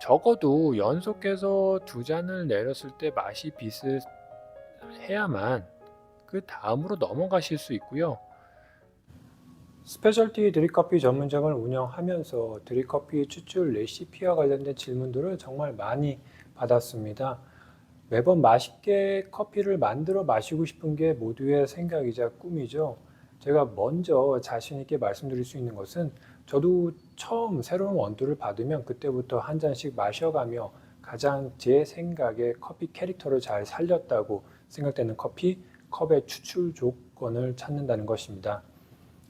적어도 연속해서 두 잔을 내렸을 때 맛이 비슷해야만 그 다음으로 넘어가실 수 있고요. 스페셜티 드립커피 전문점을 운영하면서 드립커피 추출 레시피와 관련된 질문들을 정말 많이 받았습니다. 매번 맛있게 커피를 만들어 마시고 싶은 게 모두의 생각이자 꿈이죠. 제가 먼저 자신 있게 말씀드릴 수 있는 것은 저도 처음 새로운 원두를 받으면 그때부터 한 잔씩 마셔가며 가장 제 생각에 커피 캐릭터를 잘 살렸다고 생각되는 커피 컵의 추출 조건을 찾는다는 것입니다.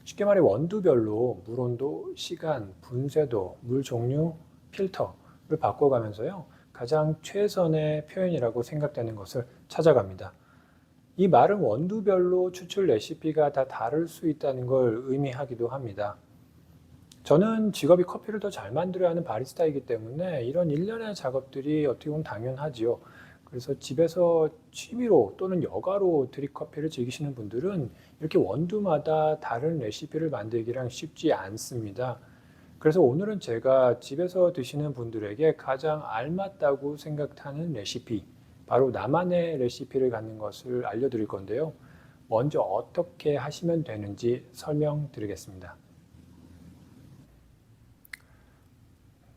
쉽게 말해 원두별로 물 온도, 시간, 분쇄도, 물 종류, 필터를 바꿔가면서요. 가장 최선의 표현이라고 생각되는 것을 찾아갑니다. 이 말은 원두별로 추출 레시피가 다 다를 수 있다는 걸 의미하기도 합니다. 저는 직업이 커피를 더 잘 만들어야 하는 바리스타이기 때문에 이런 일련의 작업들이 어떻게 보면 당연하지요. 그래서 집에서 취미로 또는 여가로 드립커피를 즐기시는 분들은 이렇게 원두마다 다른 레시피를 만들기랑 쉽지 않습니다. 그래서 오늘은 제가 집에서 드시는 분들에게 가장 알맞다고 생각하는 레시피, 바로 나만의 레시피를 갖는 것을 알려드릴 건데요. 먼저 어떻게 하시면 되는지 설명드리겠습니다.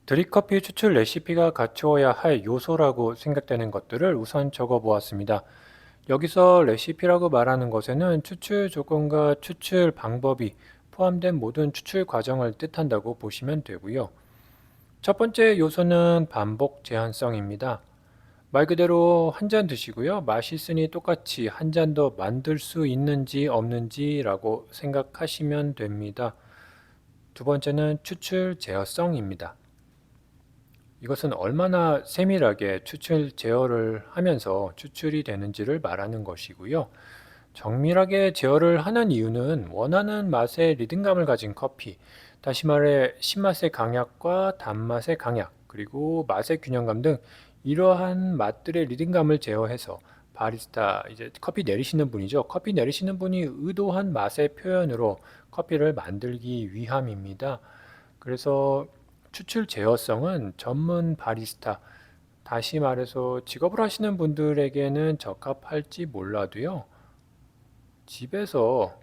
드립커피 추출 레시피가 갖추어야 할 요소라고 생각되는 것들을 우선 적어 보았습니다. 여기서 레시피라고 말하는 것에는 추출 조건과 추출 방법이 포함된 모든 추출 과정을 뜻한다고 보시면 되고요. 첫 번째 요소는 반복 제한성입니다. 말 그대로 한 잔 드시고요. 맛있으니 똑같이 한 잔 더 만들 수 있는지 없는지라고 생각하시면 됩니다. 두 번째는 추출 제어성입니다. 이것은 얼마나 세밀하게 추출 제어를 하면서 추출이 되는지를 말하는 것이고요. 정밀하게 제어를 하는 이유는 원하는 맛의 리듬감을 가진 커피, 다시 말해 신맛의 강약과 단맛의 강약, 그리고 맛의 균형감 등 이러한 맛들의 리듬감을 제어해서 바리스타, 이제 커피 내리시는 분이죠. 커피 내리시는 분이 의도한 맛의 표현으로 커피를 만들기 위함입니다. 그래서 추출 제어성은 전문 바리스타, 다시 말해서 직업을 하시는 분들에게는 적합할지 몰라도요. 집에서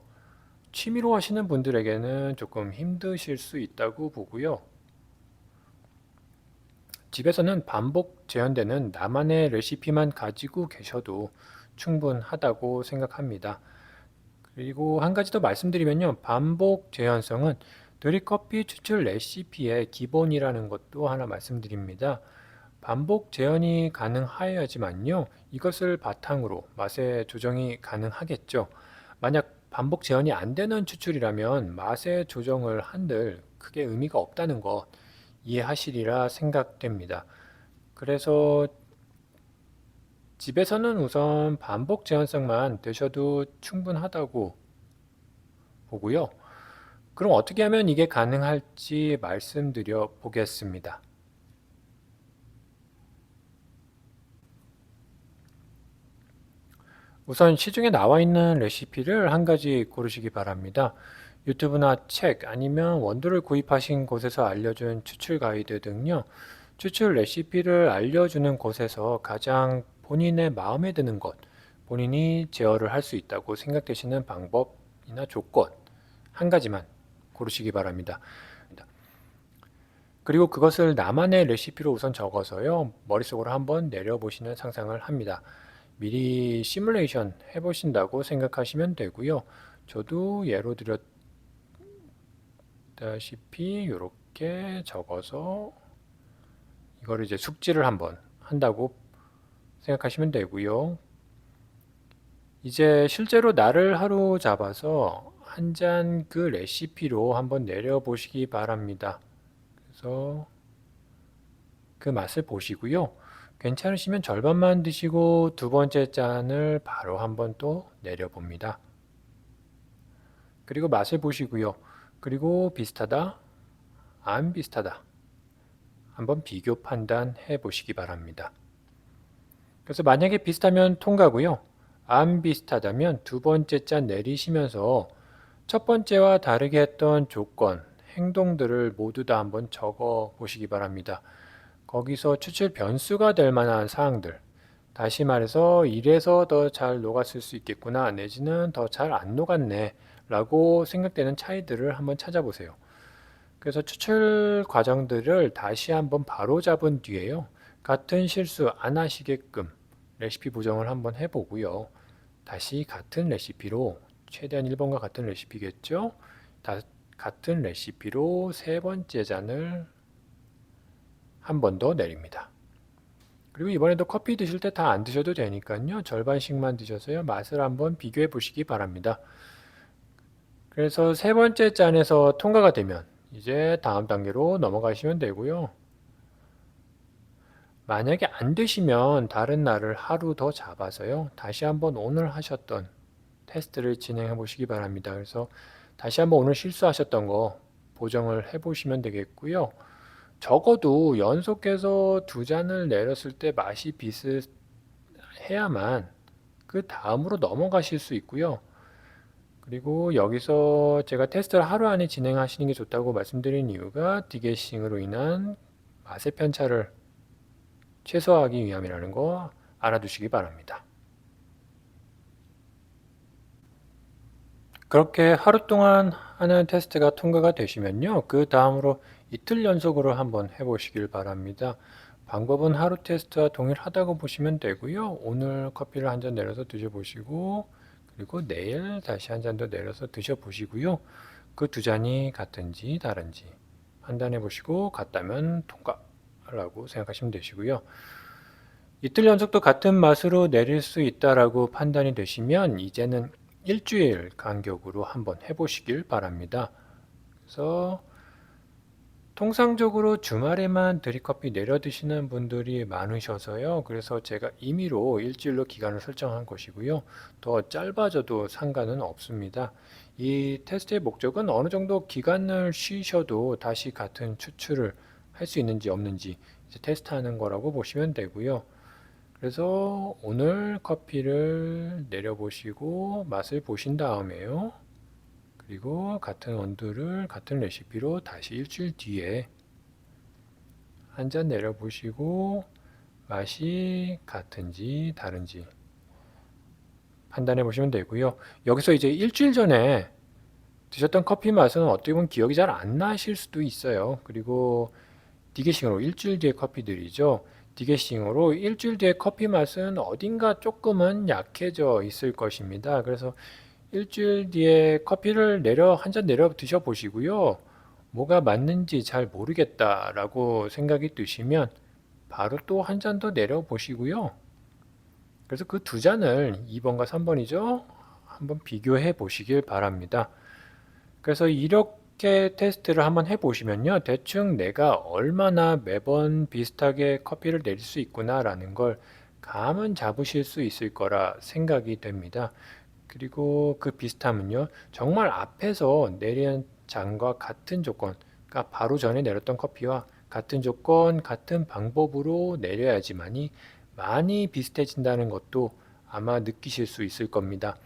취미로 하시는 분들에게는 조금 힘드실 수 있다고 보고요. 집에서는 반복 재현되는 나만의 레시피만 가지고 계셔도 충분하다고 생각합니다. 그리고 한 가지 더 말씀드리면요. 반복 재현성은 드립커피 추출 레시피의 기본이라는 것도 하나 말씀드립니다. 반복 재현이 가능하여야지만요. 이것을 바탕으로 맛의 조정이 가능하겠죠. 만약 반복 재현이 안 되는 추출이라면 맛의 조정을 한들 크게 의미가 없다는 것 이해하시리라 생각됩니다. 그래서 집에서는 우선 반복 재현성만 되셔도 충분하다고 보고요. 그럼 어떻게 하면 이게 가능할지 말씀드려 보겠습니다. 우선 시중에 나와 있는 레시피를 한 가지 고르시기 바랍니다. 유튜브나 책 아니면 원두를 구입하신 곳에서 알려준 추출 가이드 등요. 추출 레시피를 알려주는 곳에서 가장 본인의 마음에 드는 것, 본인이 제어를 할 수 있다고 생각되시는 방법이나 조건 한 가지만 고르시기 바랍니다. 그리고 그것을 나만의 레시피로 우선 적어서요. 머릿속으로 한번 내려보시는 상상을 합니다. 미리 시뮬레이션 해보신다고 생각하시면 되고요. 저도 예로 드렸다시피 이렇게 적어서 이거를 이제 숙지를 한번 한다고 생각하시면 되고요. 이제 실제로 날을 하루 잡아서 한 잔 그 레시피로 한번 내려보시기 바랍니다. 그래서 그 맛을 보시고요. 괜찮으시면 절반만 드시고 두 번째 잔을 바로 한번 또 내려봅니다. 그리고 맛을 보시고요. 그리고 비슷하다, 안 비슷하다. 한번 비교 판단해 보시기 바랍니다. 그래서 만약에 비슷하면 통과고요. 안 비슷하다면 두 번째 잔 내리시면서 첫 번째와 다르게 했던 조건, 행동들을 모두 다 한번 적어 보시기 바랍니다. 거기서 추출 변수가 될 만한 사항들, 다시 말해서 이래서 더 잘 녹았을 수 있겠구나 내지는 더 잘 안 녹았네 라고 생각되는 차이들을 한번 찾아보세요. 그래서 추출 과정들을 다시 한번 바로잡은 뒤에요. 같은 실수 안 하시게끔 레시피 보정을 한번 해보고요. 다시 같은 레시피로 최대한 1번과 같은 레시피겠죠? 같은 레시피로 세 번째 잔을 한 번 더 내립니다. 그리고 이번에도 커피 드실 때 다 안 드셔도 되니까요. 절반씩만 드셔서요. 맛을 한번 비교해 보시기 바랍니다. 그래서 세 번째 잔에서 통과가 되면 이제 다음 단계로 넘어가시면 되고요. 만약에 안 되시면 다른 날을 하루 더 잡아서요. 다시 한번 오늘 하셨던 테스트를 진행해 보시기 바랍니다. 그래서 다시 한번 오늘 실수하셨던 거 보정을 해 보시면 되겠고요. 적어도 연속해서 두 잔을 내렸을 때 맛이 비슷해야만 그 다음으로 넘어가실 수 있고요. 그리고 여기서 제가 테스트를 하루 안에 진행하시는 게 좋다고 말씀드린 이유가 디게싱으로 인한 맛의 편차를 최소화하기 위함이라는 거 알아두시기 바랍니다. 그렇게 하루 동안 하는 테스트가 통과가 되시면요. 그 다음으로 이틀 연속으로 한번 해보시길 바랍니다. 방법은 하루 테스트와 동일하다고 보시면 되고요. 오늘 커피를 한 잔 내려서 드셔보시고 그리고 내일 다시 한 잔 더 내려서 드셔보시고요. 그 두 잔이 같은지 다른지 판단해 보시고 같다면 통과라고 생각하시면 되시고요. 이틀 연속도 같은 맛으로 내릴 수 있다라고 판단이 되시면 이제는 일주일 간격으로 한번 해보시길 바랍니다. 그래서 통상적으로 주말에만 드립커피 내려 드시는 분들이 많으셔서요. 그래서 제가 임의로 일주일로 기간을 설정한 것이고요. 더 짧아져도 상관은 없습니다. 이 테스트의 목적은 어느 정도 기간을 쉬셔도 다시 같은 추출을 할 수 있는지 없는지 이제 테스트하는 거라고 보시면 되고요. 그래서 오늘 커피를 내려보시고 맛을 보신 다음에요. 그리고 같은 원두를 같은 레시피로 다시 일주일 뒤에 한 잔 내려보시고 맛이 같은지 다른지 판단해 보시면 되고요. 여기서 이제 일주일 전에 드셨던 커피 맛은 어떻게 보면 기억이 잘 안 나실 수도 있어요. 그리고 디게싱으로 일주일 뒤에 커피들이죠. 디게싱으로 일주일 뒤에 커피 맛은 어딘가 조금은 약해져 있을 것입니다. 그래서 일주일 뒤에 커피를 한 잔 내려 드셔 보시고요. 뭐가 맞는지 잘 모르겠다라고 생각이 드시면 바로 또 한 잔 더 내려 보시고요. 그래서 그 두 잔을 2번과 3번이죠. 한번 비교해 보시길 바랍니다. 그래서 이렇게 테스트를 한번 해 보시면요. 대충 내가 얼마나 매번 비슷하게 커피를 내릴 수 있구나라는 걸 감은 잡으실 수 있을 거라 생각이 됩니다. 그리고 그 비슷함은요. 정말 앞에서 내린 잔과 같은 조건, 그러니까 바로 전에 내렸던 커피와 같은 조건, 같은 방법으로 내려야지만이 많이 비슷해진다는 것도 아마 느끼실 수 있을 겁니다.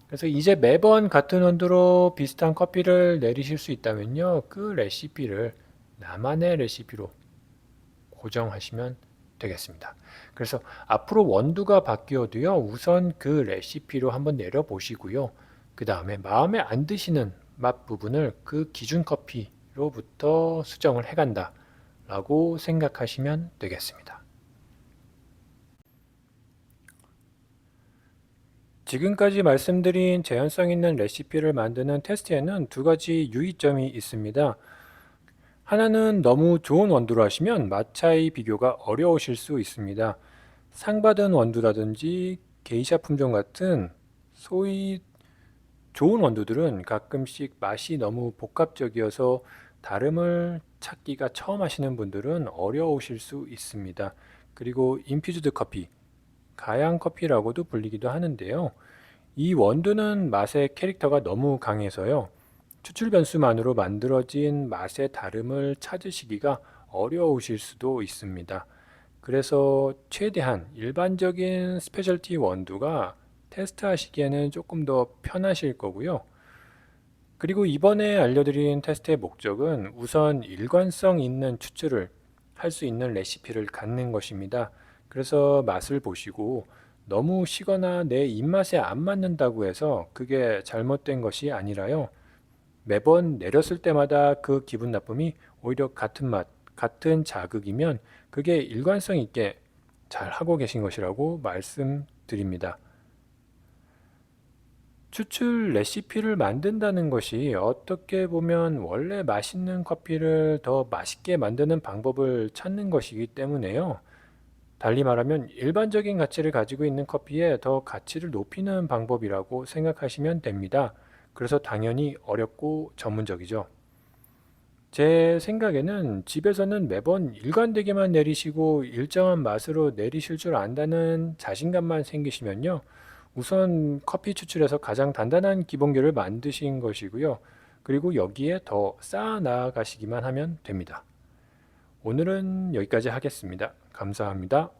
그래서 이제 매번 같은 온도로 비슷한 커피를 내리실 수 있다면요. 그 레시피를 나만의 레시피로 고정하시면 되겠습니다. 그래서 앞으로 원두가 바뀌어도요. 우선 그 레시피로 한번 내려보시고요. 그 다음에 마음에 안 드시는 맛 부분을 그 기준 커피로부터 수정을 해간다 라고 생각하시면 되겠습니다. 지금까지 말씀드린 제한성 있는 레시피를 만드는 테스트에는 두 가지 유의점이 있습니다. 하나는 너무 좋은 원두로 하시면 맛 차이 비교가 어려우실 수 있습니다. 상받은 원두라든지 게이샤 품종 같은 소위 좋은 원두들은 가끔씩 맛이 너무 복합적이어서 다름을 찾기가 처음 하시는 분들은 어려우실 수 있습니다. 그리고 인퓨즈드 커피, 가양 커피라고도 불리기도 하는데요. 이 원두는 맛의 캐릭터가 너무 강해서요. 추출 변수만으로 만들어진 맛의 다름을 찾으시기가 어려우실 수도 있습니다. 그래서 최대한 일반적인 스페셜티 원두가 테스트하시기에는 조금 더 편하실 거고요. 그리고 이번에 알려드린 테스트의 목적은 우선 일관성 있는 추출을 할 수 있는 레시피를 갖는 것입니다. 그래서 맛을 보시고 너무 시거나 내 입맛에 안 맞는다고 해서 그게 잘못된 것이 아니라요. 매번 내렸을 때마다 그 기분 나쁨이 오히려 같은 맛, 같은 자극이면 그게 일관성 있게 잘 하고 계신 것이라고 말씀드립니다. 추출 레시피를 만든다는 것이 어떻게 보면 원래 맛있는 커피를 더 맛있게 만드는 방법을 찾는 것이기 때문에요. 달리 말하면 일반적인 가치를 가지고 있는 커피에 더 가치를 높이는 방법이라고 생각하시면 됩니다. 그래서 당연히 어렵고 전문적이죠. 제 생각에는 집에서는 매번 일관되게만 내리시고 일정한 맛으로 내리실 줄 안다는 자신감만 생기시면요. 우선 커피 추출에서 가장 단단한 기본기를 만드신 것이고요. 그리고 여기에 더 쌓아 나가시기만 하면 됩니다. 오늘은 여기까지 하겠습니다. 감사합니다.